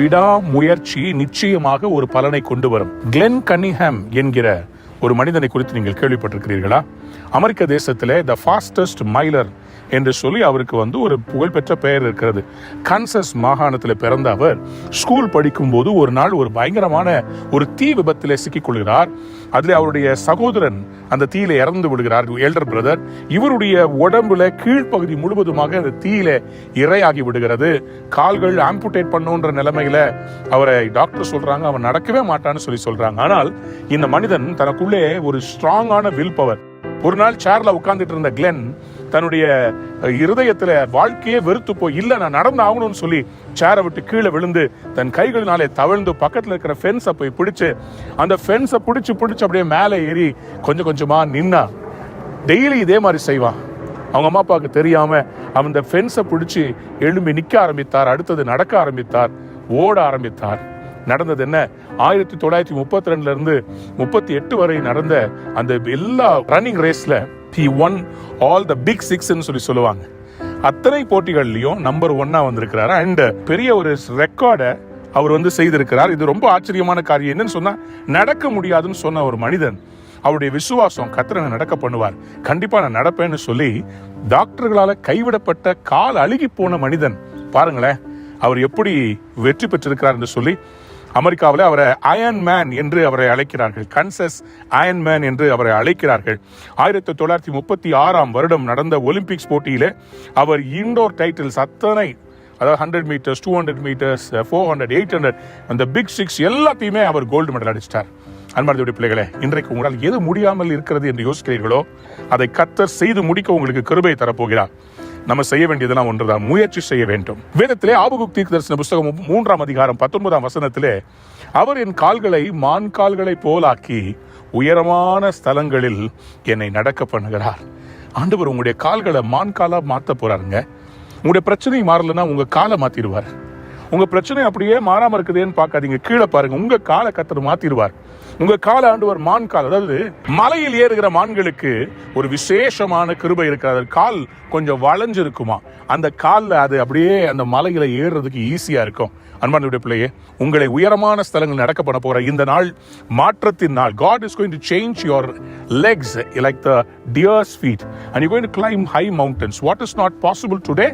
விடாமுயற்சி நிச்சயமாக ஒரு பலனை கொண்டு வரும். கிளென் கன்னிங்ஹாம் என்கிற ஒரு மனிதனை குறித்து நீங்கள் கேள்விப்பட்டிருக்கிறீர்களா? அமெரிக்க தேசத்திலே த ஃபாஸ்டஸ்ட் மைலர் என்று சொல்லி அவருக்கு ஒரு புகழ்பெற்ற பெயர் இருக்கிறது. கன்சஸ் மாகாணத்தில் பிறந்த அவர் ஸ்கூல் படிக்கும் போது ஒரு நாள் ஒரு பயங்கரமான ஒரு தீ விபத்திலே சிக்கிக் கொள்கிறார். அதில் அவருடைய சகோதரன் அந்த தீயில இறந்து விடுகிறார், எல்டர் பிரதர். இவருடைய உடம்புல கீழ்ப்பகுதி முழுவதுமாக அந்த தீயில இரையாகி விடுகிறது. கால்கள் ஆம்புடேட் பண்ணுன்ற நிலைமையில அவரை டாக்டர் சொல்றாங்க, அவன் நடக்கவே மாட்டான்னு சொல்லி சொல்றாங்க. ஆனால் இந்த மனிதன் தனக்குள்ளே ஒரு ஸ்ட்ராங்கான வில் பவர். ஒரு நாள் சேர்ல உட்கார்ந்துட்டு இருந்த கிளென் தன்னுடைய இருதயத்துல வாழ்க்கையே வெறுத்து போய், இல்ல நான் நடந்து ஆகணும்னு சொல்லி சேரை விட்டு கீழே விழுந்து தன் கைகளினாலே தவழ்ந்து பக்கத்துல இருக்கிற ஃபென்ஸை போய் பிடிச்சு அந்த ஃபென்ஸை பிடிச்சு அப்படியே மேலே ஏறி கொஞ்சம் கொஞ்சமா நின்னா. டெய்லி இதே மாதிரி செய்வான். அவங்க அம்மா அப்பாவுக்கு தெரியாம அவன் இந்த ஃபென்ஸை பிடிச்சி எழும்பி நிக்க ஆரம்பித்தார். அடுத்தது நடக்க ஆரம்பித்தார், ஓட ஆரம்பித்தார். நடந்தது என்ன? 1932 இருந்து 38 வரை நடந்த அந்த எல்லா ரன்னிங் ரேஸ்ல he won all the big six ன்னு சொல்லுவாங்க. அத்தனை போட்டிகள்லயும் நம்பர் 1 வந்திருக்கிறார். அண்ட் பெரிய ஒரு ரெக்கார்டை அவர் செய்திருக்கிறார். இது ரொம்ப ஆச்சரியமான காரியம். என்னன்னு சொன்னா, நடக்க முடியாதுன்னு சொன்ன ஒரு மனிதன் அவருடைய விசுவாசம் கர்த்தரை நடக்க பண்ணுவார், கண்டிப்பா நான் நடப்பேன்னு சொல்லி டாக்டர்களால கைவிடப்பட்ட கால் அழுகி போன மனிதன் பாருங்களேன், அவர் எப்படி வெற்றி பெற்றிருக்கிறார் என்று சொல்லி அமெரிக்காவில் அவரை அயன் மேன் என்று அவரை அழைக்கிறார்கள். கன்சஸ் அயன் மேன் என்று அவரை அழைக்கிறார்கள். 1936 வருடம் நடந்த ஒலிம்பிக்ஸ் போட்டியிலே அவர் இன்டோர் டைட்டில்ஸ் அத்தனை, அதாவது 100 மீட்டர்ஸ், 200 மீட்டர்ஸ், 400, 800, அந்த பிக் 6 எல்லாத்தையுமே அவர் கோல்டு மெடல் அடிச்சிட்டார். அன்பார்ந்த பிள்ளைகளே, இன்றைக்கு உங்களால் எது முடியாமல் இருக்கிறது என்று யோசிக்கிறீர்களோ அதை கர்த்தர் செய்து முடிக்க உங்களுக்கு கிருபை தரப்போகிறார். நம்ம செய்ய வேண்டியதெல்லாம் ஒன்றுதான், முயற்சி செய்ய வேண்டும். வேதத்திலே ஆபகுக் தீர்க்கதரிசன புத்தகம் 3 அதிகாரம் 19 வசனத்திலே, அவர் என் கால்களை மான் கால்களை போலாக்கி உயரமான ஸ்தலங்களில் என்னை நடக்க பண்ணுகிறார். ஆண்டவர் உங்களுடைய கால்களை மான் காலா மாற்ற போறாருங்க. உங்களுடைய பிரச்சனை மாறலன்னா உங்க காலை மாத்திடுவார். உங்க பிரச்சனை அப்படியே மாறாம இருக்குதுன்னு பார்க்காதீங்க, கீழே பாருங்க, உங்க காலை கர்த்தர் மாத்திடுவார். உங்க கால ஆண்டவர் மான் கால், அதாவது மலையில் ஏறுகிற மான்களுக்கு ஒரு விசேஷமான கிருபை இருக்கிறது. கால் கொஞ்சம் வளைஞ்சு இருக்குமா, அந்த காலில் அது அப்படியே அந்த மலையில ஏறுறதுக்கு ஈஸியா இருக்கும். அன்பானுடைய பிள்ளையே, உங்களை உயரமான ஸ்தலங்கள் நடக்க பண்ண போற இந்த நாள் மாற்றத்தின் நாள். God is going to change your legs like the deer's feet and you're going to climb high mountains. What is not possible today,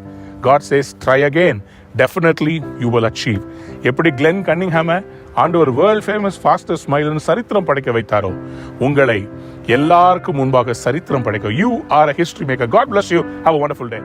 God says try again, definitely you will achieve. எப்படி Glenn கன்னிங்ஹாமை ஆண்டவர் world famous fastest மைலர்னு சரித்திரம் படைக்க வைத்தாரோ, உங்களை எல்லாருக்கும் முன்பாக சரித்திரம் படைக்க. You are a history maker. God bless you. Have a wonderful day.